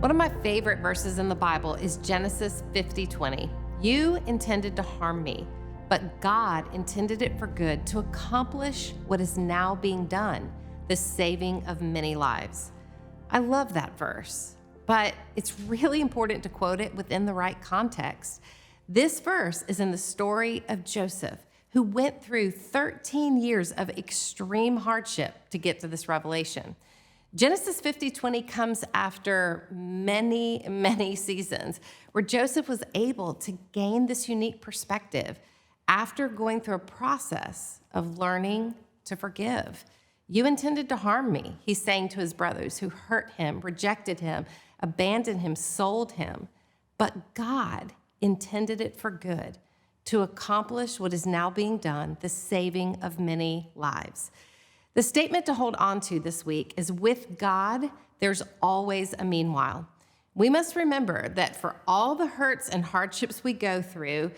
One of my favorite verses in the Bible is Genesis 50:20. You intended to harm me, but God intended it for good to accomplish what is now being done, the saving of many lives. I love that verse, but it's really important to quote it within the right context. This verse is in the story of Joseph, who went through 13 years of extreme hardship to get to this revelation. Genesis 50:20 comes after many seasons where Joseph was able to gain this unique perspective after going through a process of learning to forgive. You intended to harm me, he's saying to his brothers who hurt him, rejected him, abandoned him, sold him. But God intended it for good to accomplish what is now being done, the saving of many lives. The statement to hold on to this week is, with God, there's always a meanwhile. We must remember that for all the hurts and hardships we go through,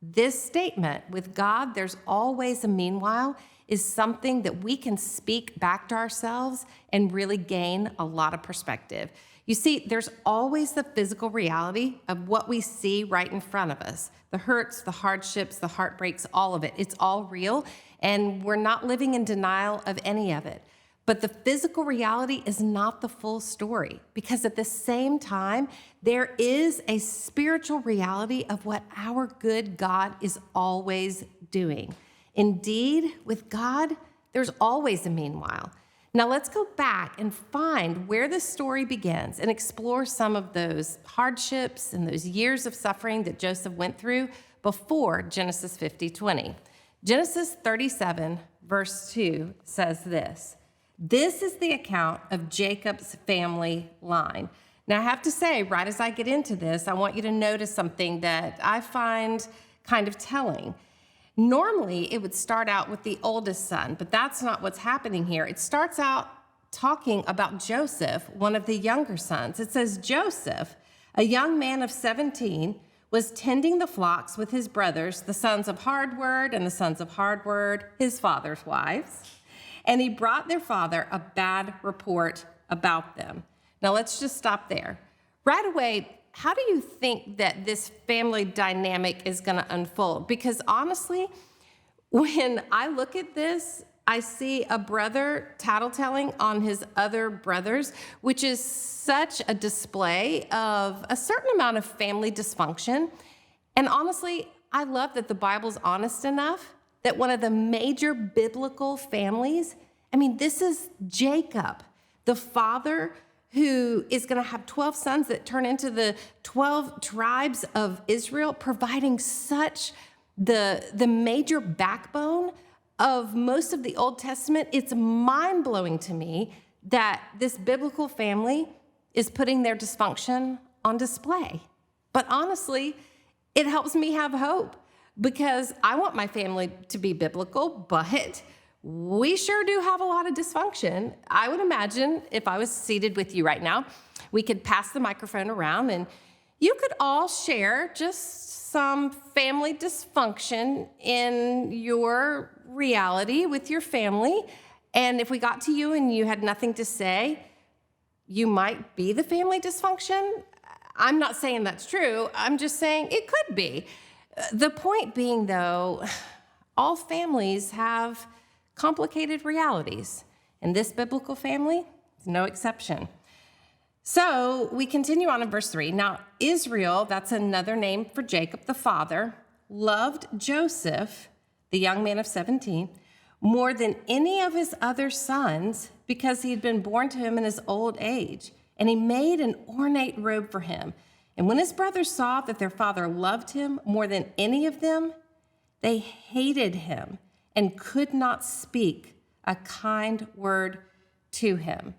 this statement, with God, there's always a meanwhile, is something that we can speak back to ourselves and really gain a lot of perspective. You see, there's always the physical reality of what we see right in front of us. The hurts, the hardships, the heartbreaks, all of it. It's all real, and we're not living in denial of any of it. But the physical reality is not the full story, because at the same time, there is a spiritual reality of what our good God is always doing. Indeed, with God, there's always a meanwhile. Now let's go back and find where this story begins and explore some of those hardships and those years of suffering that Joseph went through before Genesis 50:20. Genesis 37, verse 2 says this. This is the account of Jacob's family line. Now I have to say, right as I get into this, I want you to notice something that I find kind of telling. Normally, it would start out with the oldest son, but that's not what's happening here. It starts out talking about Joseph, one of the younger sons. It says, Joseph, a young man of 17, was tending the flocks with his brothers, the sons of Hardword and the sons of Hardword, his father's wives. And he brought their father a bad report about them. Now, let's just stop there. Right away, how do you think that this family dynamic is going to unfold? Because honestly, when I look at this, I see a brother tattletelling on his other brothers, which is such a display of a certain amount of family dysfunction. And honestly, I love that the Bible's honest enough that one of the major biblical families, this is Jacob, the father who is going to have 12 sons that turn into the 12 tribes of Israel, providing such the major backbone of most of the Old Testament. It's mind-blowing to me that this biblical family is putting their dysfunction on display. But honestly, it helps me have hope, because I want my family to be biblical, but we sure do have a lot of dysfunction. I would imagine if I was seated with you right now, we could pass the microphone around and you could all share just some family dysfunction in your reality with your family. And if we got to you and you had nothing to say, you might be the family dysfunction. I'm not saying that's true. I'm just saying it could be. The point being, though, all families have complicated realities, and this biblical family is no exception. So we continue on in verse 3. Now, Israel, that's another name for Jacob, the father, loved Joseph, the young man of 17, more than any of his other sons, because he had been born to him in his old age. And he made an ornate robe for him. And when his brothers saw that their father loved him more than any of them, they hated him and could not speak a kind word to him.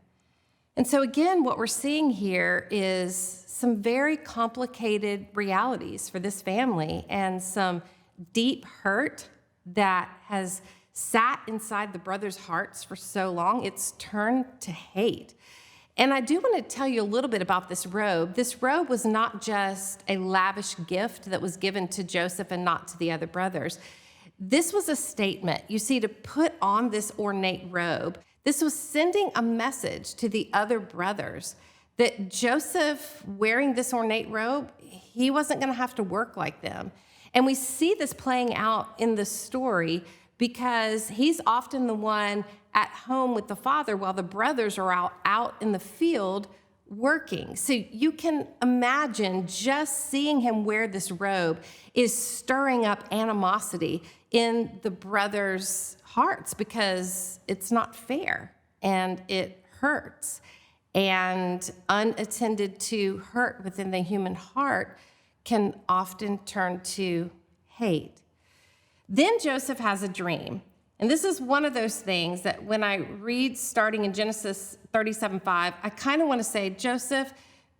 And so again, what we're seeing here is some very complicated realities for this family and some deep hurt that has sat inside the brothers' hearts for so long, it's turned to hate. And I do want to tell you a little bit about this robe. This robe was not just a lavish gift that was given to Joseph and not to the other brothers. This was a statement. You see, to put on this ornate robe, this was sending a message to the other brothers that Joseph wearing this ornate robe, he wasn't going to have to work like them. And we see this playing out in the story because he's often the one at home with the father while the brothers are out in the field working. So you can imagine just seeing him wear this robe is stirring up animosity in the brothers' hearts because it's not fair and it hurts. And unattended to hurt within the human heart can often turn to hate. Then Joseph has a dream. And this is one of those things that when I read starting in Genesis 37:5, I kind of want to say, Joseph,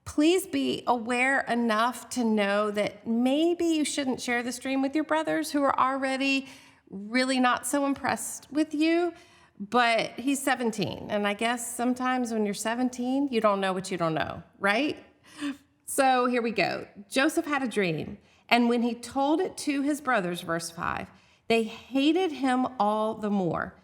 please be aware enough to know that maybe you shouldn't share this dream with your brothers who are already really not so impressed with you. But he's 17. And I guess sometimes when you're 17, you don't know what you don't know, right? So here we go. Joseph had a dream. And when he told it to his brothers, verse 5, they hated him all the more.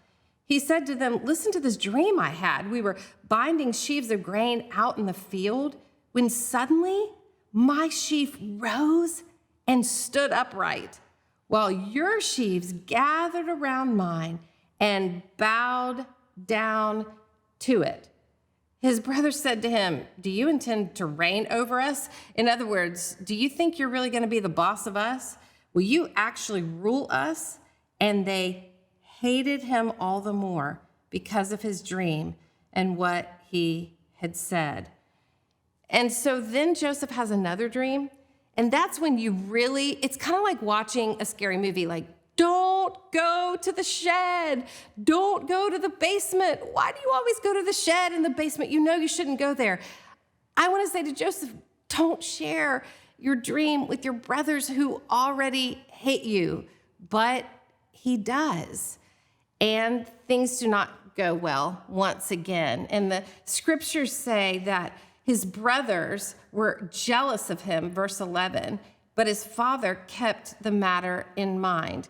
He said to them, listen to this dream I had. We were binding sheaves of grain out in the field when suddenly my sheaf rose and stood upright, while your sheaves gathered around mine and bowed down to it. His brothers said to him, do you intend to reign over us? In other words, do you think you're really going to be the boss of us? Will you actually rule us? And they hated him all the more because of his dream and what he had said. And so then Joseph has another dream. And that's when it's kind of like watching a scary movie, like, don't go to the shed. Don't go to the basement. Why do you always go to the shed and the basement? You know you shouldn't go there. I want to say to Joseph, don't share your dream with your brothers who already hate you. But he does. And things do not go well once again. And the scriptures say that his brothers were jealous of him, verse 11, but his father kept the matter in mind.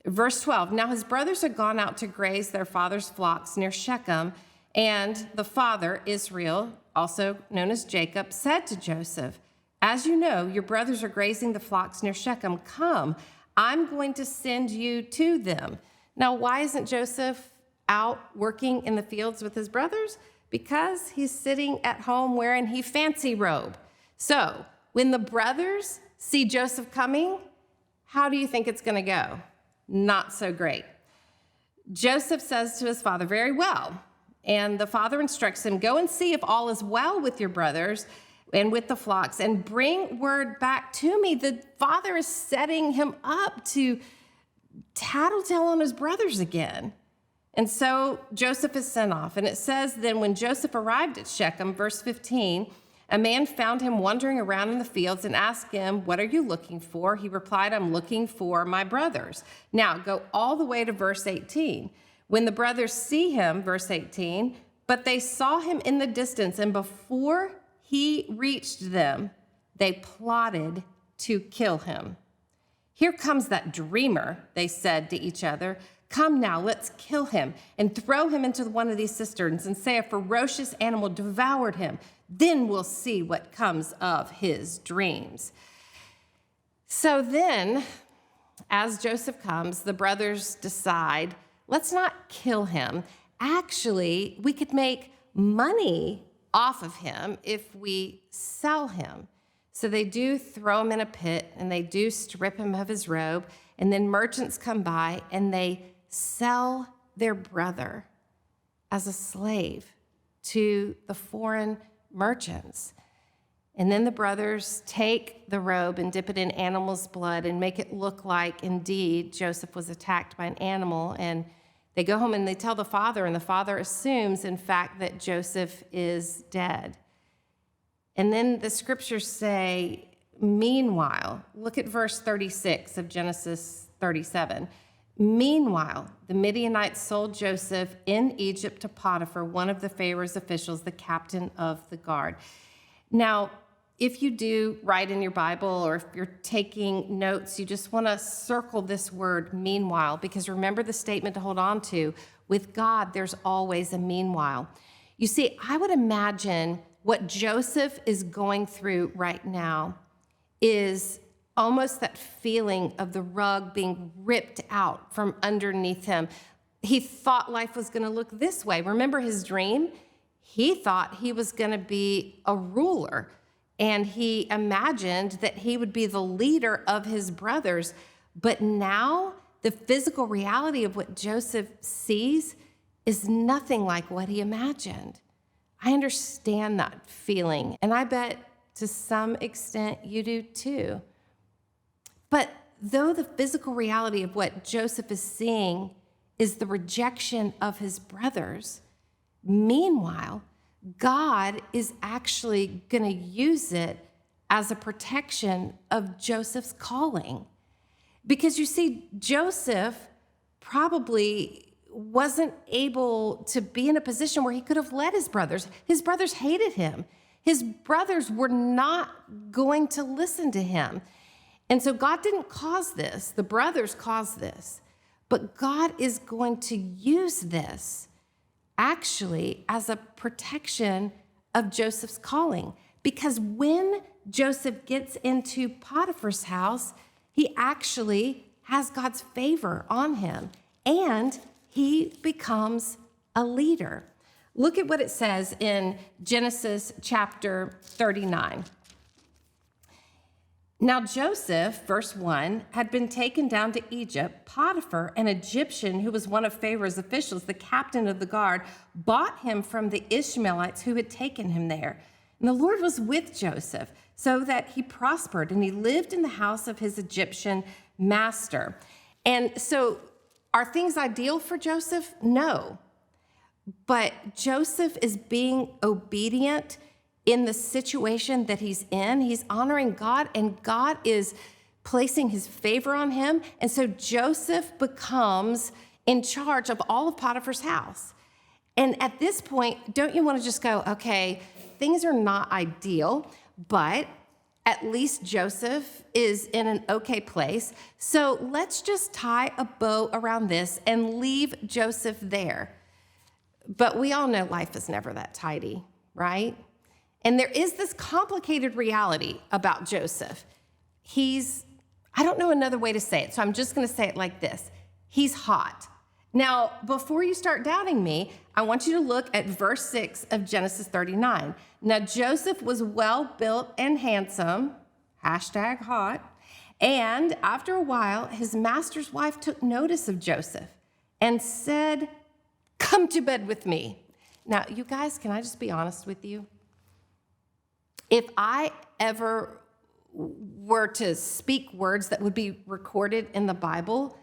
Verse 12, now his brothers had gone out to graze their father's flocks near Shechem, and the father, Israel, also known as Jacob, said to Joseph, as you know, your brothers are grazing the flocks near Shechem. Come, I'm going to send you to them. Now, why isn't Joseph out working in the fields with his brothers? Because he's sitting at home wearing his fancy robe. So when the brothers see Joseph coming, how do you think it's going to go? Not so great. Joseph says to his father, very well. And the father instructs him, go and see if all is well with your brothers and with the flocks, and bring word back to me. The father is setting him up to tattletale on his brothers again. And so Joseph is sent off. And it says, then when Joseph arrived at Shechem, verse 15, a man found him wandering around in the fields and asked him, what are you looking for? He replied, I'm looking for my brothers. Now go all the way to verse 18. When the brothers see him, verse 18, but they saw him in the distance, and before he reached them, they plotted to kill him. Here comes that dreamer, they said to each other. Come now, let's kill him and throw him into one of these cisterns and say a ferocious animal devoured him. Then we'll see what comes of his dreams. So then, as Joseph comes, the brothers decide, let's not kill him. Actually, we could make money off of him if we sell him. So they do throw him in a pit, and they do strip him of his robe, and then merchants come by and they sell their brother as a slave to the foreign merchants. And then the brothers take the robe and dip it in animal's blood and make it look like indeed Joseph was attacked by an animal. And they go home and they tell the father, and the father assumes, in fact, that Joseph is dead. And then the scriptures say, meanwhile, look at verse 36 of Genesis 37. Meanwhile, the Midianites sold Joseph in Egypt to Potiphar, one of the Pharaoh's officials, the captain of the guard. Now, if you do write in your Bible or if you're taking notes, you just want to circle this word meanwhile, because remember the statement to hold on to. With God, there's always a meanwhile. You see, I would imagine what Joseph is going through right now is almost that feeling of the rug being ripped out from underneath him. He thought life was going to look this way. Remember his dream? He thought he was going to be a ruler, and he imagined that he would be the leader of his brothers. But now the physical reality of what Joseph sees is nothing like what he imagined. I understand that feeling, and I bet to some extent you do too. But though the physical reality of what Joseph is seeing is the rejection of his brothers, meanwhile, God is actually going to use it as a protection of Joseph's calling. Because you see, Joseph probably wasn't able to be in a position where he could have led his brothers. His brothers hated him. His brothers were not going to listen to him. And so God didn't cause this. The brothers caused this. But God is going to use this actually as a protection of Joseph's calling. Because when Joseph gets into Potiphar's house, he actually has God's favor on him, and he becomes a leader. Look at what it says in Genesis chapter 39. Now Joseph, verse 1, had been taken down to Egypt. Potiphar, an Egyptian who was one of Pharaoh's officials, the captain of the guard, bought him from the Ishmaelites who had taken him there. And the Lord was with Joseph, so that he prospered, and he lived in the house of his Egyptian master. And so, are things ideal for Joseph? No. But Joseph is being obedient in the situation that he's in. He's honoring God, and God is placing his favor on him. And so Joseph becomes in charge of all of Potiphar's house. And at this point, don't you want to just go, okay, things are not ideal, but at least Joseph is in an okay place. So let's just tie a bow around this and leave Joseph there. But we all know life is never that tidy, right? And there is this complicated reality about Joseph. I don't know another way to say it, so I'm just going to say it like this. He's hot. Now, before you start doubting me, I want you to look at verse 6 of Genesis 39. Now, Joseph was well-built and handsome, #hot, and after a while, his master's wife took notice of Joseph and said, "Come to bed with me." Now, you guys, can I just be honest with you? If I ever were to speak words that would be recorded in the Bible,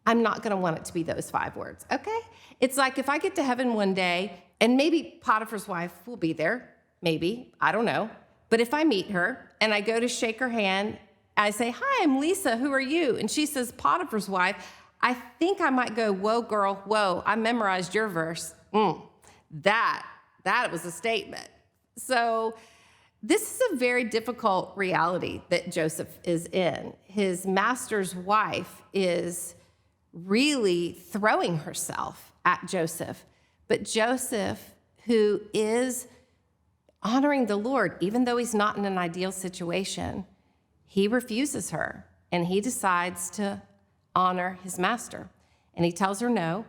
I'm not going to want it to be those 5 words, okay? It's like if I get to heaven one day, and maybe Potiphar's wife will be there, maybe, I don't know. But if I meet her and I go to shake her hand, I say, "Hi, I'm Lisa, who are you?" And she says, "Potiphar's wife," I think I might go, "Whoa, girl, whoa, I memorized your verse." That was a statement. So this is a very difficult reality that Joseph is in. His master's wife is really throwing herself at Joseph. But Joseph, who is honoring the Lord, even though he's not in an ideal situation, he refuses her, and he decides to honor his master. And he tells her no,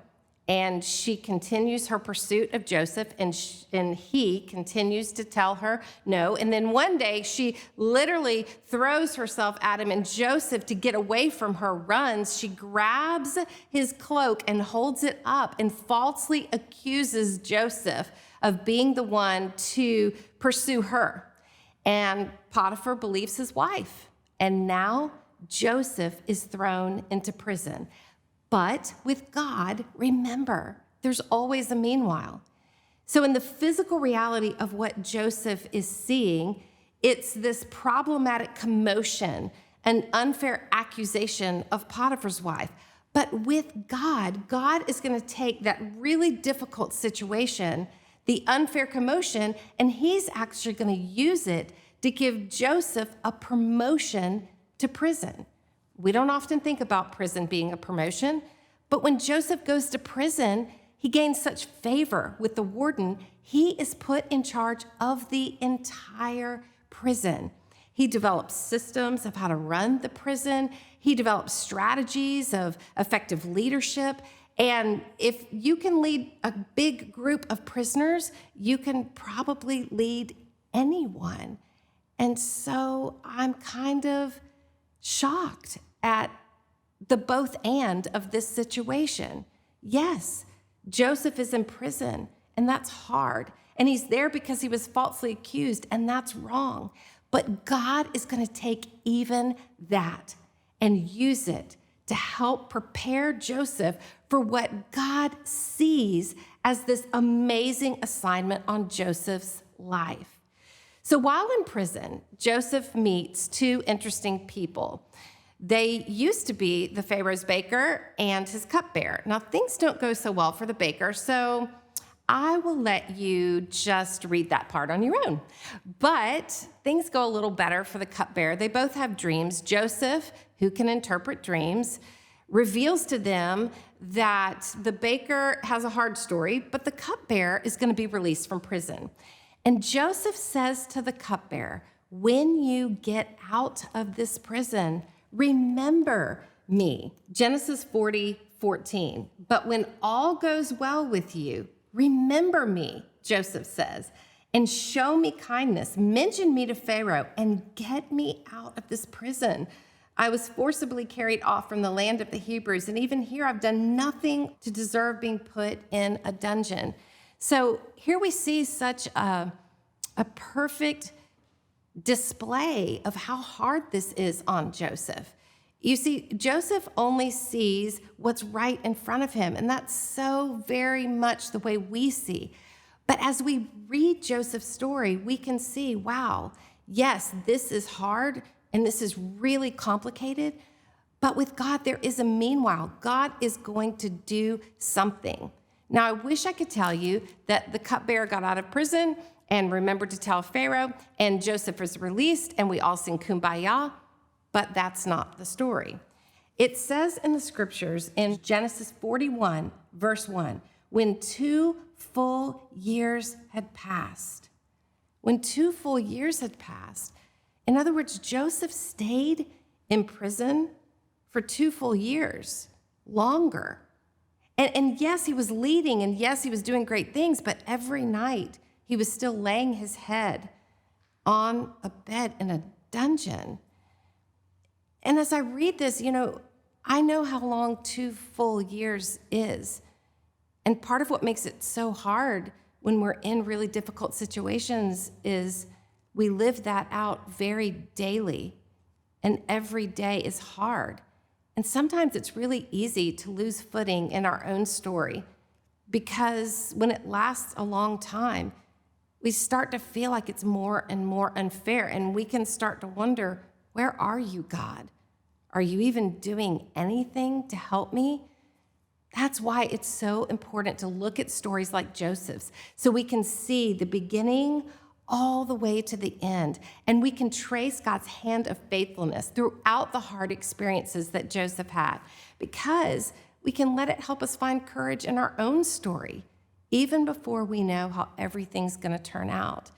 and she continues her pursuit of Joseph, and he continues to tell her no. And then one day, she literally throws herself at him, and Joseph, to get away from her, runs. She grabs his cloak and holds it up and falsely accuses Joseph of being the one to pursue her. And Potiphar believes his wife, and now Joseph is thrown into prison. But with God, remember, there's always a meanwhile. So in the physical reality of what Joseph is seeing, it's this problematic commotion, an unfair accusation of Potiphar's wife. But with God, God is going to take that really difficult situation, the unfair commotion, and he's actually going to use it to give Joseph a promotion to prison. We don't often think about prison being a promotion, but when Joseph goes to prison, he gains such favor with the warden, he is put in charge of the entire prison. He develops systems of how to run the prison. He develops strategies of effective leadership. And if you can lead a big group of prisoners, you can probably lead anyone. And so I'm kind of shocked at the both and of this situation. Yes, Joseph is in prison, and that's hard. And he's there because he was falsely accused, and that's wrong. But God is going to take even that and use it to help prepare Joseph for what God sees as this amazing assignment on Joseph's life. So while in prison, Joseph meets two interesting people. They used to be the Pharaoh's baker and his cupbearer. Now, things don't go so well for the baker, so I will let you just read that part on your own. But things go a little better for the cupbearer. They both have dreams. Joseph, who can interpret dreams, reveals to them that the baker has a hard story, but the cupbearer is going to be released from prison. And Joseph says to the cupbearer, when you get out of this prison, remember me. Genesis 40:14. But when all goes well with you, remember me, Joseph says, and show me kindness. Mention me to Pharaoh and get me out of this prison. I was forcibly carried off from the land of the Hebrews, and even here I've done nothing to deserve being put in a dungeon. So here we see such a perfect display of how hard this is on Joseph. You see, Joseph only sees what's right in front of him, and that's so very much the way we see. But as we read Joseph's story, we can see, wow, yes, this is hard, and this is really complicated, but with God, there is a meanwhile. God is going to do something. Now, I wish I could tell you that the cupbearer got out of prison and remembered to tell Pharaoh, and Joseph is released, and we all sing Kumbaya, but that's not the story. It says in the scriptures in Genesis 41, verse 1, when 2 full years had passed. When 2 full years had passed, in other words, Joseph stayed in prison for 2 full years, longer. And yes, he was leading, and yes, he was doing great things, but every night he was still laying his head on a bed in a dungeon. And as I read this, I know how long 2 full years is. And part of what makes it so hard when we're in really difficult situations is we live that out very daily, and every day is hard. And sometimes it's really easy to lose footing in our own story because when it lasts a long time, we start to feel like it's more and more unfair, and we can start to wonder, where are you, God? Are you even doing anything to help me? That's why it's so important to look at stories like Joseph's so we can see the beginning all the way to the end, and we can trace God's hand of faithfulness throughout the hard experiences that Joseph had, because we can let it help us find courage in our own story, even before we know how everything's going to turn out.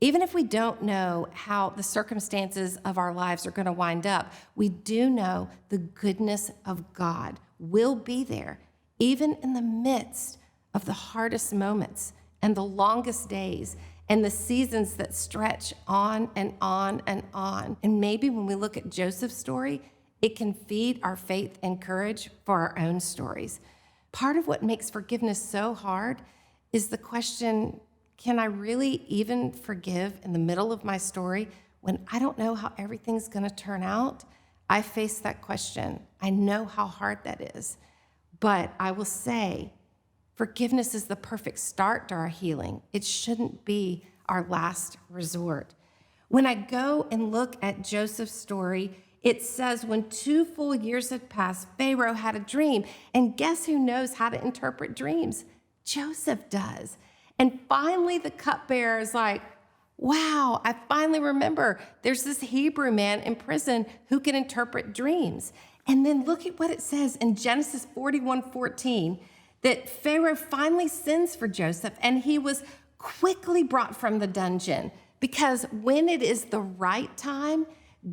Even if we don't know how the circumstances of our lives are going to wind up, we do know the goodness of God will be there, even in the midst of the hardest moments and the longest days and the seasons that stretch on and on and on. And maybe when we look at Joseph's story, it can feed our faith and courage for our own stories. Part of what makes forgiveness so hard is the question, can I really even forgive in the middle of my story when I don't know how everything's going to turn out? I face that question. I know how hard that is. But I will say, forgiveness is the perfect start to our healing. It shouldn't be our last resort. When I go and look at Joseph's story, it says when 2 full years had passed, Pharaoh had a dream. And guess who knows how to interpret dreams? Joseph does. And finally, the cupbearer is like, wow, I finally remember there's this Hebrew man in prison who can interpret dreams. And then look at what it says in Genesis 41:14. that Pharaoh finally sends for Joseph, and he was quickly brought from the dungeon, because when it is the right time,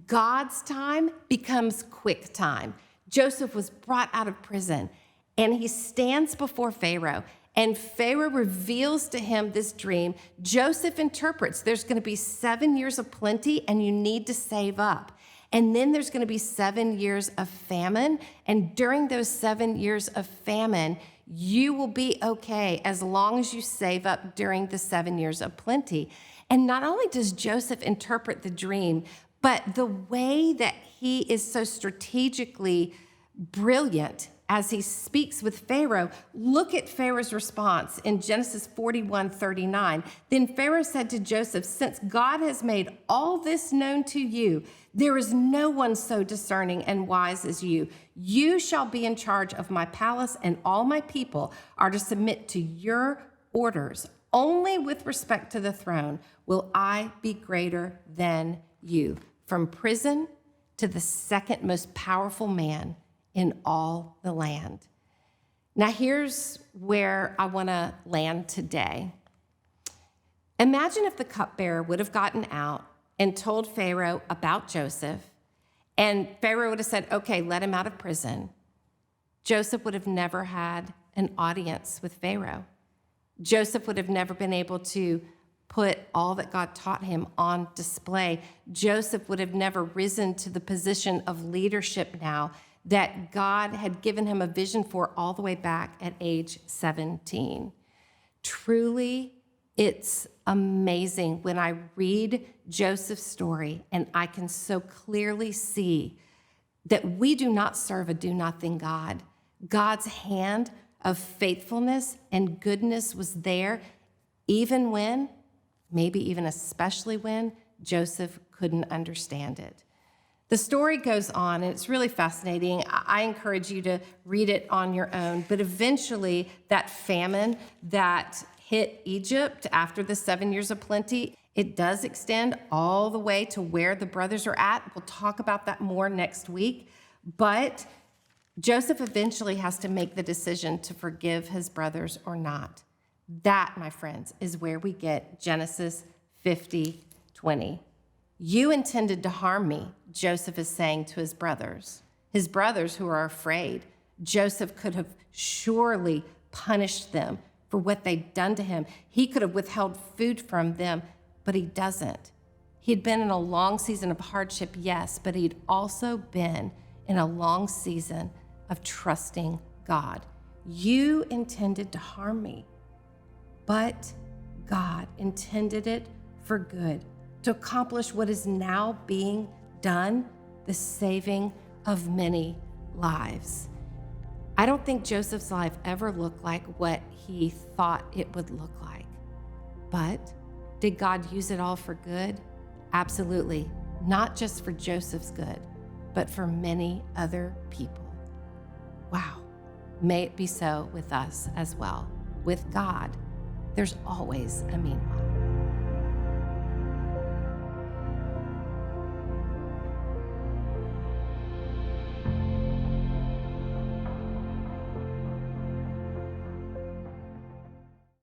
God's time becomes quick time. Joseph was brought out of prison, and he stands before Pharaoh, and Pharaoh reveals to him this dream. Joseph interprets there's going to be 7 years of plenty, and you need to save up. And then there's going to be 7 years of famine, and during those 7 years of famine, you will be okay as long as you save up during the 7 years of plenty. And not only does Joseph interpret the dream, but the way that he is so strategically brilliant as he speaks with Pharaoh, look at Pharaoh's response in Genesis 41:39. Then Pharaoh said to Joseph, "Since God has made all this known to you, there is no one so discerning and wise as you. You shall be in charge of my palace, and all my people are to submit to your orders. Only with respect to the throne will I be greater than you." From prison to the second most powerful man in all the land. Now, here's where I want to land today. Imagine if the cupbearer would have gotten out and told Pharaoh about Joseph, and Pharaoh would have said, "Okay, let him out of prison." Joseph would have never had an audience with Pharaoh. Joseph would have never been able to put all that God taught him on display. Joseph would have never risen to the position of leadership now that God had given him a vision for all the way back at age 17. Truly, it's amazing when I read Joseph's story and I can so clearly see that we do not serve a do-nothing God. God's hand of faithfulness and goodness was there, even when, maybe even especially when, Joseph couldn't understand it. The story goes on, and it's really fascinating. I encourage you to read it on your own. But eventually, that famine that hit Egypt after the 7 years of plenty, it does extend all the way to where the brothers are at. We'll talk about that more next week. But Joseph eventually has to make the decision to forgive his brothers or not. That, my friends, is where we get Genesis 50:20. "You intended to harm me," Joseph is saying to his brothers who are afraid. Joseph could have surely punished them for what they'd done to him. He could have withheld food from them, but he doesn't. He'd been in a long season of hardship, yes, but he'd also been in a long season of trusting God. "You intended to harm me, but God intended it for good, to accomplish what is now being done, the saving of many lives." I don't think Joseph's life ever looked like what he thought it would look like. But did God use it all for good? Absolutely. Not just for Joseph's good, but for many other people. Wow. May it be so with us as well. With God, there's always a meanwhile.